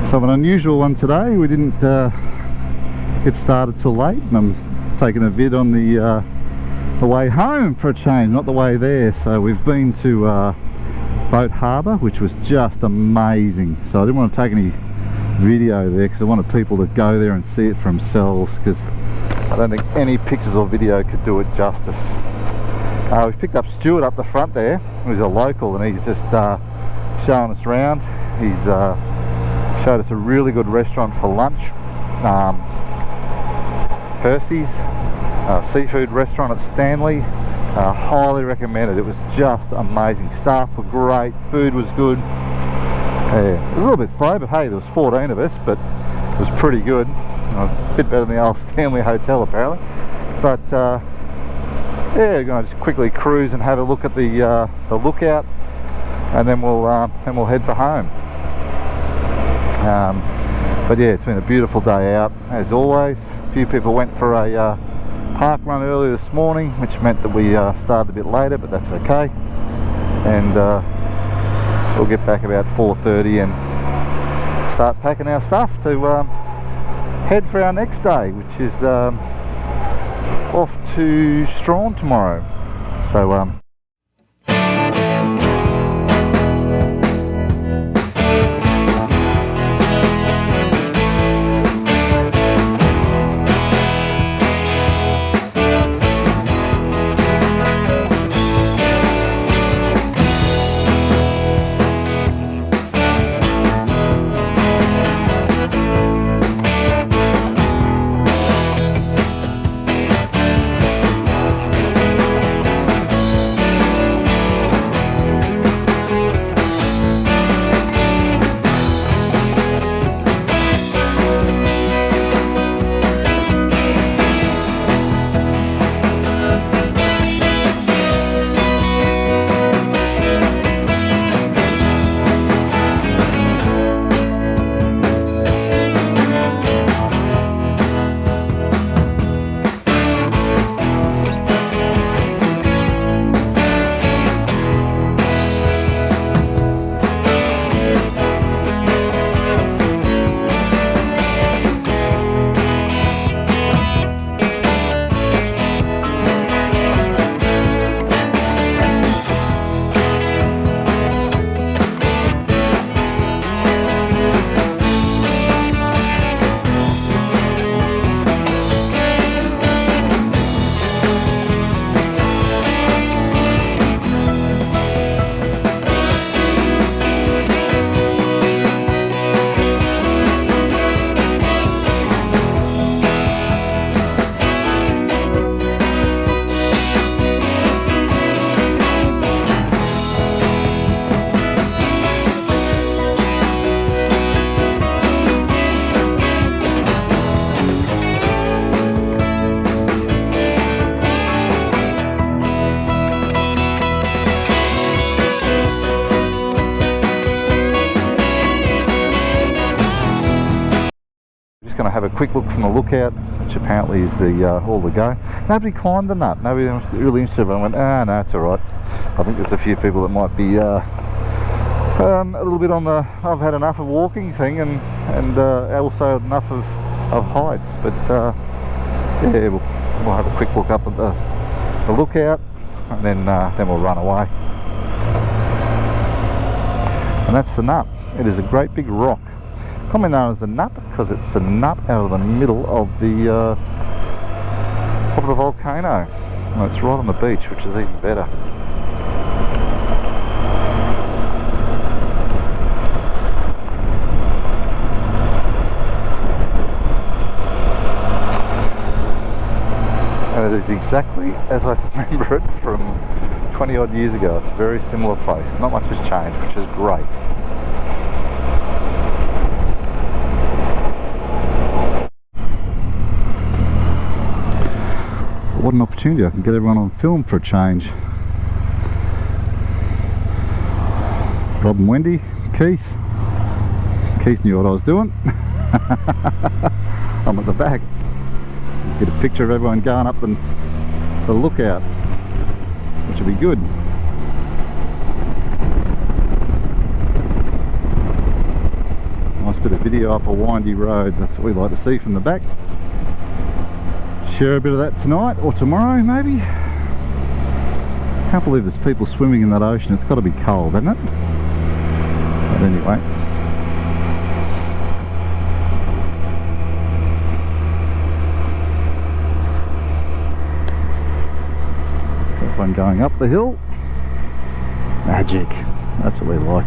So an unusual one today. We didn't get started till late, and I'm taking a vid on the way home for a change, not the way there. So we've been to Boat Harbour, which was just amazing. So I didn't want to take any video there because I wanted people to go there and see it for themselves, because I don't think any pictures or video could do it justice. We've picked up Stuart up the front there, who's a local, and he's just showing us around. He's showed us a really good restaurant for lunch, Percy's seafood restaurant at Stanley. Highly recommended. It was just amazing. Staff were great, food was good. Yeah, it was a little bit slow, but hey, there was 14 of us, but it was pretty good. A bit better than the old Stanley Hotel apparently. But yeah, we're going to just quickly cruise and have a look at the lookout, and then we'll head for home. But yeah, it's been a beautiful day out as always. A few people went for a park run early this morning, which meant that we started a bit later, but that's okay. And we'll get back about 4:30 and start packing our stuff to head for our next day, which is off to Strawn tomorrow. So going to have a quick look from the lookout, which apparently is the all the go. Nobody climbed the nut. Nobody was really interested. But I went, no, it's all right. I think there's a few people that might be a little bit on the I've had enough of walking thing, and also enough of heights. But yeah, we'll have a quick look up at the lookout, and then we'll run away. And that's the nut. It is a great big rock. Commonly known as a nut because it's a nut out of the middle of the volcano. And it's right on the beach, which is even better. And it is exactly as I remember it from 20 odd years ago. It's a very similar place. Not much has changed, which is great. What an opportunity. I can get everyone on film for a change. Rob and Wendy, Keith knew what I was doing. I'm at the back. Get a picture of everyone going up the lookout, which will be good. Nice bit of video up a windy road. That's what we like to see from the back. Share a bit of that tonight or tomorrow maybe. Can't believe there's people swimming in that ocean. It's got to be cold, hasn't it? But anyway. Got one going up the hill. Magic. That's what we like.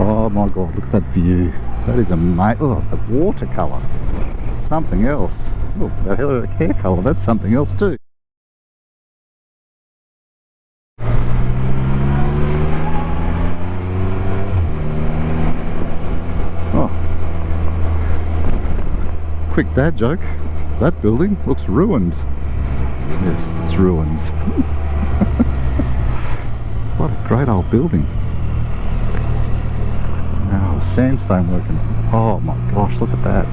Oh my god, look at that view. That is amazing. Oh, that watercolour. Something else. Oh, that hair colour, that's something else too. Oh. Quick dad joke. That building looks ruined. Yes, it's ruins. What a great old building. Sandstone working. Oh my gosh, look at that.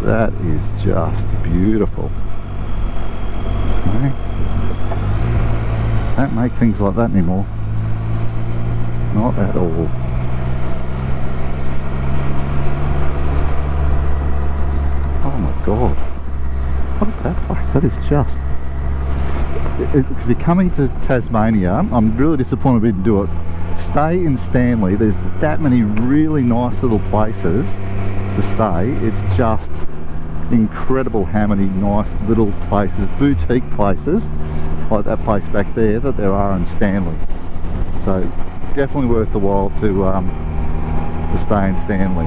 That is just beautiful. Okay. Don't make things like that anymore. Not at all. Oh my god. What is that place? That is just... If you're coming to Tasmania, I'm really disappointed we didn't do it. Stay in Stanley. There's that many really nice little places to stay. It's just incredible how many nice little places, boutique places like that place back there, that there are in Stanley. So definitely worth the while to stay in Stanley.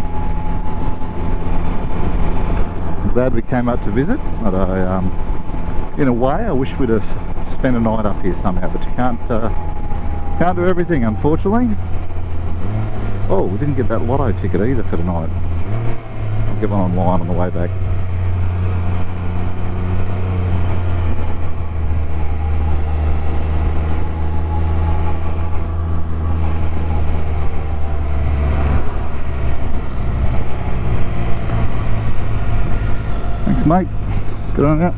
I'm glad we came up to visit, but in a way I wish we'd have spent a night up here somehow, but you can't do everything, unfortunately. Oh, we didn't get that lotto ticket either for tonight. I'll get one online on the way back. Thanks, mate. Good on you.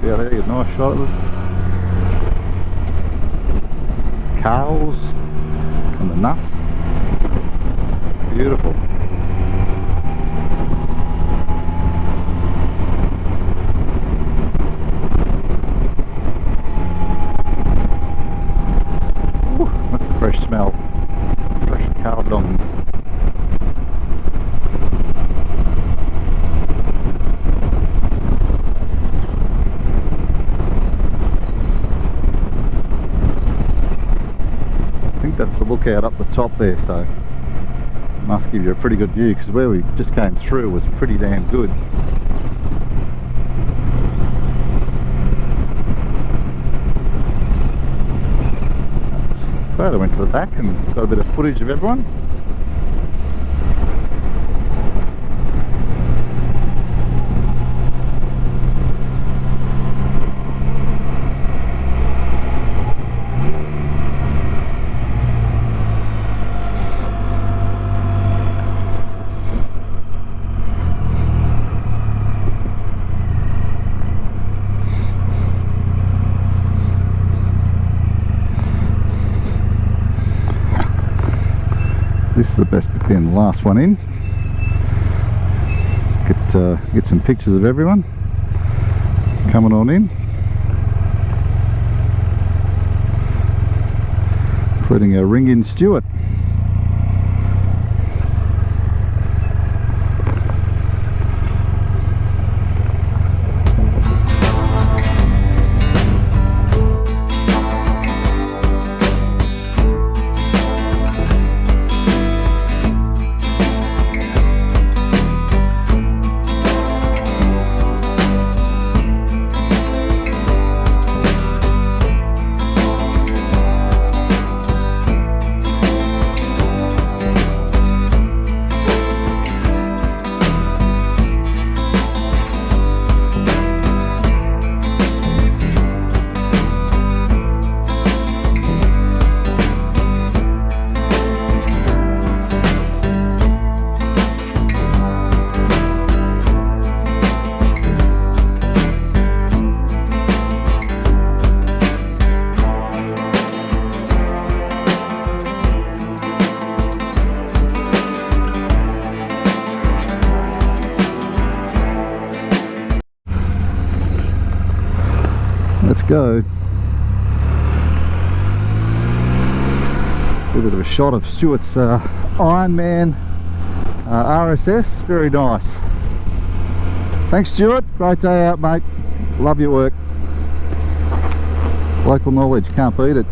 Yeah, there you go, nice shot of the cows and the nuts. Beautiful. Ooh, that's a fresh smell. Fresh cow dung. That's the lookout up the top there, so it must give you a pretty good view, because where we just came through was pretty damn good. Glad I went to the back and got a bit of footage of everyone. This is the best bit, being the last one in. Get some pictures of everyone coming on in, including our ring-in Stuart. go. A bit of a shot of Stuart's Ironman RSS, very nice. Thanks Stuart, great day out mate, love your work. Local knowledge, can't beat it.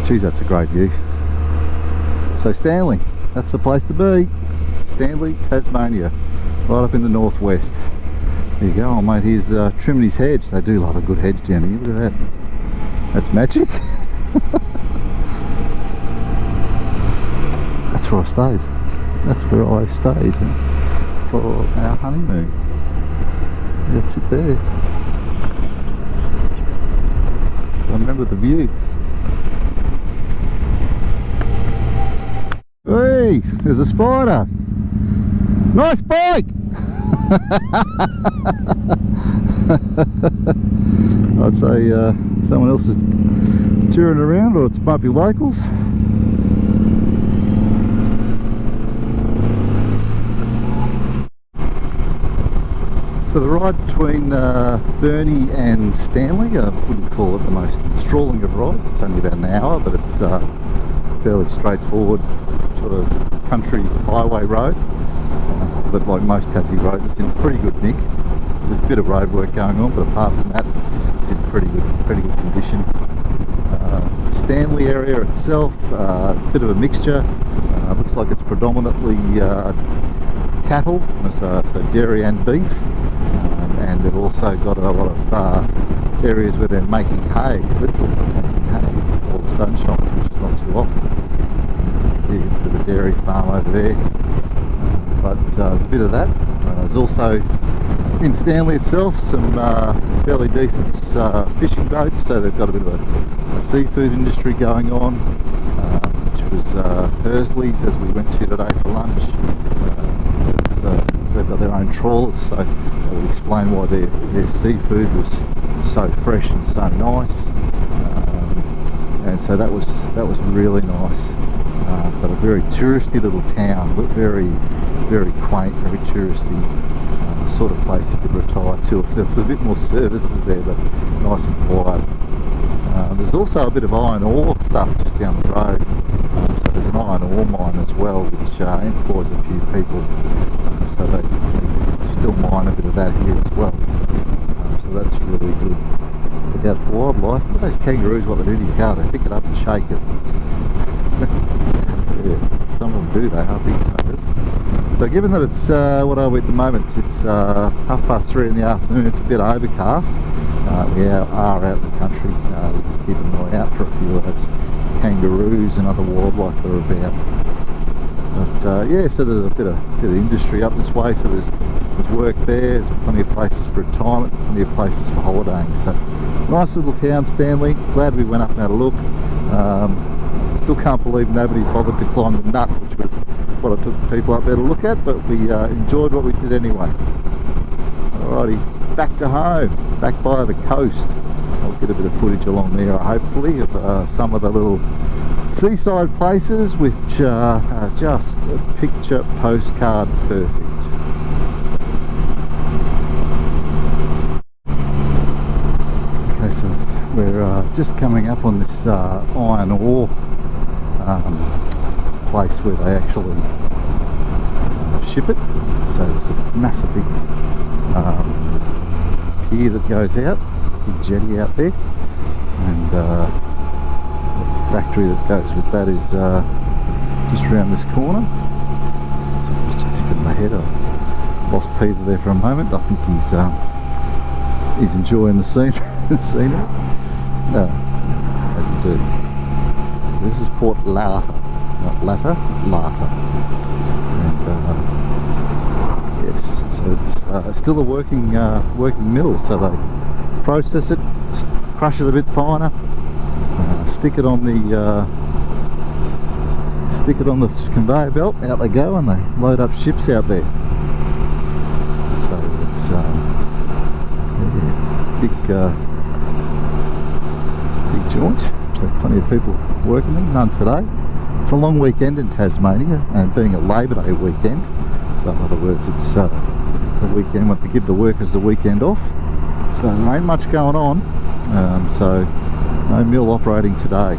Geez, that's a great view. So Stanley, that's the place to be. Stanley, Tasmania, right up in the northwest. There you go, oh mate, he's trimming his hedge. They do love a good hedge down here, look at that. That's magic. That's where I stayed. That's where I stayed for our honeymoon. That's it there. I remember the view. Hey, there's a spider. Nice bike. I'd say someone else is touring around, or it might be locals. So the ride between Burnie and Stanley, I wouldn't call it the most enthralling of rides. It's only about an hour, but it's fairly straightforward sort of country highway road, but like most Tassie roads, it's in pretty good nick. There's a bit of road work going on, but apart from that, it's in pretty good condition. The Stanley area itself, a bit of a mixture. Looks like it's predominantly cattle, so dairy and beef, and they've also got a lot of areas where they're making hay, literally making hay, all the sun shines, which is not too often. See a bit of a dairy farm over there, but there's a bit of that. There's also in Stanley itself some fairly decent fishing boats, so they've got a bit of a seafood industry going on, which was Hersley's as we went to today for lunch. They've got their own trawlers, so that would explain why their seafood was so fresh and so nice, and so that was really nice. But a very touristy little town, very quaint, very touristy, sort of place you could retire to if there was a bit more services there, but nice and quiet. There's also a bit of iron ore stuff just down the road, so there's an iron ore mine as well, which employs a few people, so they can still mine a bit of that here as well, so that's really good. Look out for wildlife. Look at those kangaroos, what they do to your car, they pick it up and shake it. Yeah, some of them do, they are big suckers. So given that it's, what are we at the moment, it's 3:30 in the afternoon, it's a bit overcast. We are out in the country, we'll keep an eye out for a few of those kangaroos and other wildlife that are about. But yeah, so there's a bit of industry up this way, so there's work there, there's plenty of places for retirement, plenty of places for holidaying. So nice little town, Stanley, glad we went up and had a look. Still can't believe nobody bothered to climb the nut, which was what I took people up there to look at, but we enjoyed what we did anyway. Alrighty, back to home, back by the coast. I'll get a bit of footage along there, hopefully, of some of the little seaside places which are just picture postcard perfect. Okay, so we're just coming up on this iron ore place where they actually ship it. So there's a massive big pier that goes out, big jetty out there, and the factory that goes with that is just around this corner. So I'm just tipping my head. I lost Peter there for a moment. I think he's enjoying the scenery, as you do. So this is Port Lata, not Latta, Lata, and yes, so it's still a working mill. So they process it, crush it a bit finer, stick it on the conveyor belt. Out they go, and they load up ships out there. So it's joint, so plenty of people working them, none today. It's a long weekend in Tasmania, and being a Labor Day weekend, so in other words it's the weekend when they give the workers the weekend off, so there ain't much going on, so no mill operating today.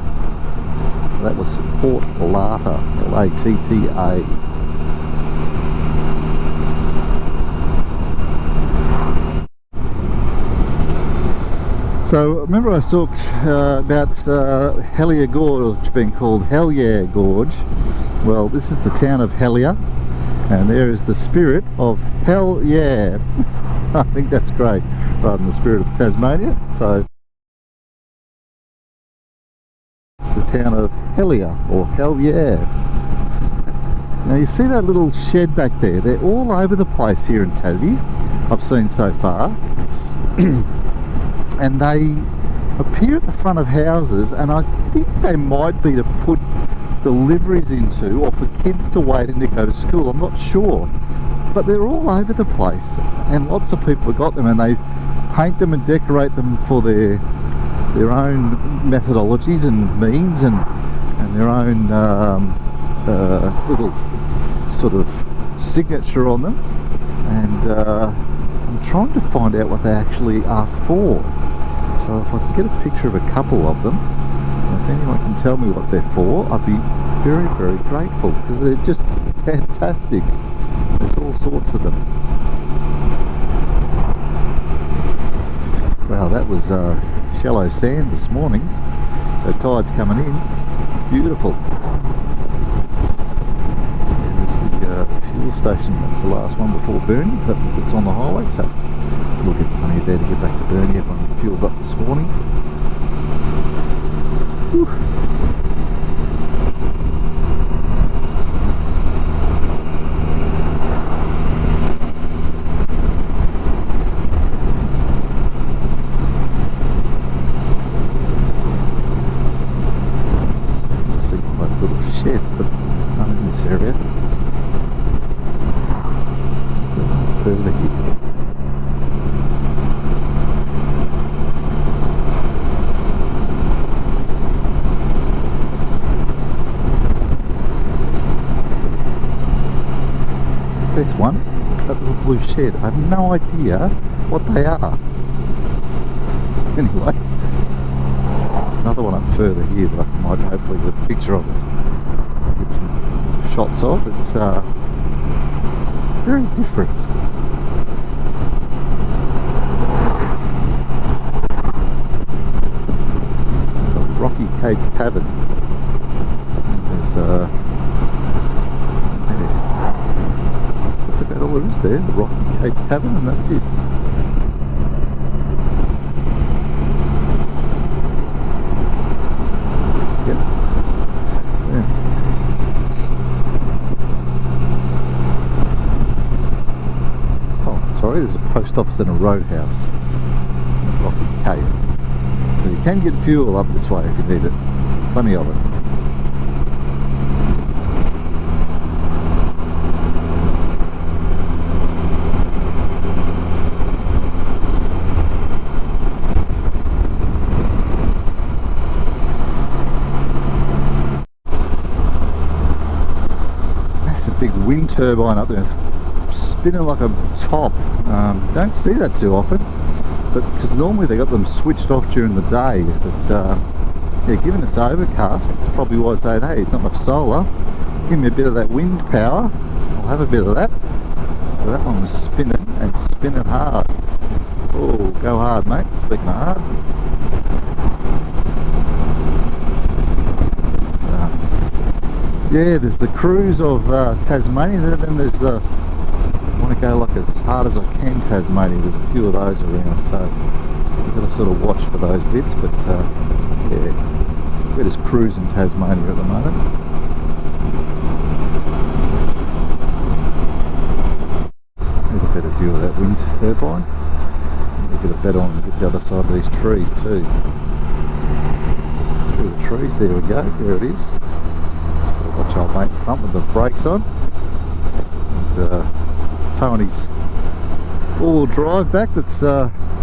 That was Port Latta, L-A-T-T-A. So remember I talked about Helier Gorge being called Helier Gorge. Well, this is the town of Helier, and there is the spirit of Hell Yeah. I think that's great, rather than the spirit of Tasmania. So it's the town of Helier, or Hell Yeah. Now you see that little shed back there? They're all over the place here in Tassie, I've seen so far. And they appear at the front of houses, and I think they might be to put deliveries into, or for kids to wait in to go to school. I'm not sure, but they're all over the place, and lots of people have got them, and they paint them and decorate them for their own methodologies and means, and their own little sort of signature on them. And I'm trying to find out what they actually are for. So if I can get a picture of a couple of them, and if anyone can tell me what they're for, I'd be very, very grateful, because they're just fantastic. There's all sorts of them. Wow, that was shallow sand this morning, so tide's coming in. It's beautiful. There's the fuel station. That's the last one before Burnie. It's on the highway, so we'll get plenty there to get back to Burnie. Everyone fueled up this morning. Whew. I see one of those little sheds, but there's none in this area. So further here. There's one, that little blue shed. I have no idea what they are. Anyway, there's another one up further here that I might hopefully get a picture of it, get some shots of. It's very different. The Rocky Cape Tavern. And there's that's about all there is there, the Rocky Cape Tavern, and that's it. Yep, that's there. Oh, sorry, there's a post office and a roadhouse. Rocky Cape. So you can get fuel up this way if you need it. Plenty of it. Big wind turbine up there, spinning like a top. Don't see that too often, but because normally they got them switched off during the day. But yeah, given it's overcast, it's probably why saying, hey, not enough solar, give me a bit of that wind power, I'll have a bit of that. So that one was spinning, and spinning hard. Oh, go hard, mate. Speaking of hard. Yeah, there's the cruise of Tasmania, then there's the, I want to go like as hard as I can Tasmania. There's a few of those around, so I've got to sort of watch for those bits, but yeah, we're just cruising Tasmania at the moment. There's a better view of that wind turbine. We'll get a better one and get the other side of these trees too. Through the trees, there we go, there it is. Watch old mate in front with the brakes on. There's Tony's all-wheel drive back that's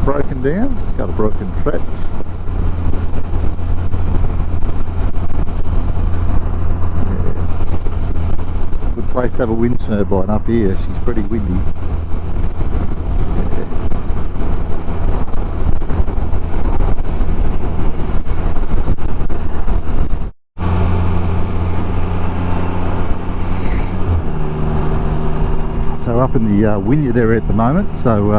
broken down. Got a broken fret. place to have a wind turbine up here. She's pretty windy. So up in the Wynyard area at the moment, so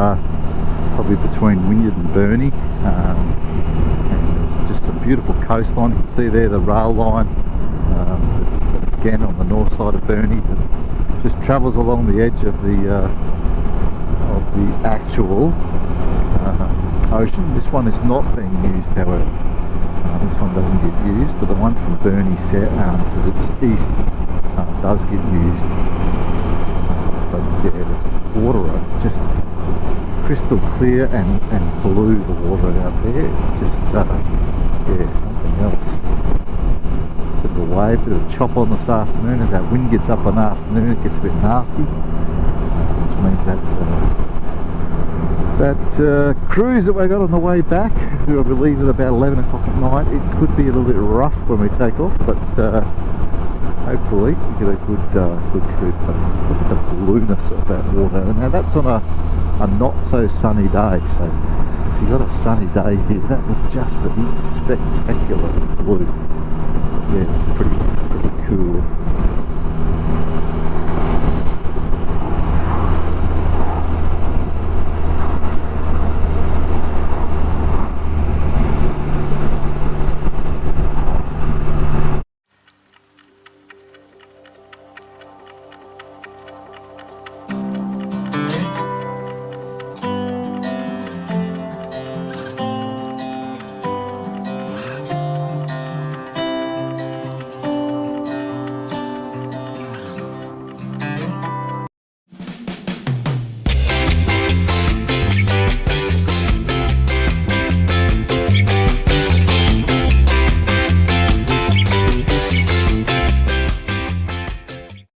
probably between Wynyard and Burnie, and there's just some beautiful coastline. You can see there the rail line, again on the north side of Burnie, that just travels along the edge of the actual ocean. This one is not being used, however. This one doesn't get used, but the one from Burnie to its east does get used. But yeah, the water just crystal clear and blue, the water out there. It's just yeah, something else. Bit of a wave, bit of a chop on this afternoon. As that wind gets up in the afternoon, it gets a bit nasty, which means that cruise that we got on the way back, I believe at about 11 o'clock at night, it could be a little bit rough when we take off, but hopefully we get a good trip. But look at the blueness of that water. Now that's on a not so sunny day, so if you got a sunny day here, that would just be spectacularly blue. Yeah, it's pretty cool.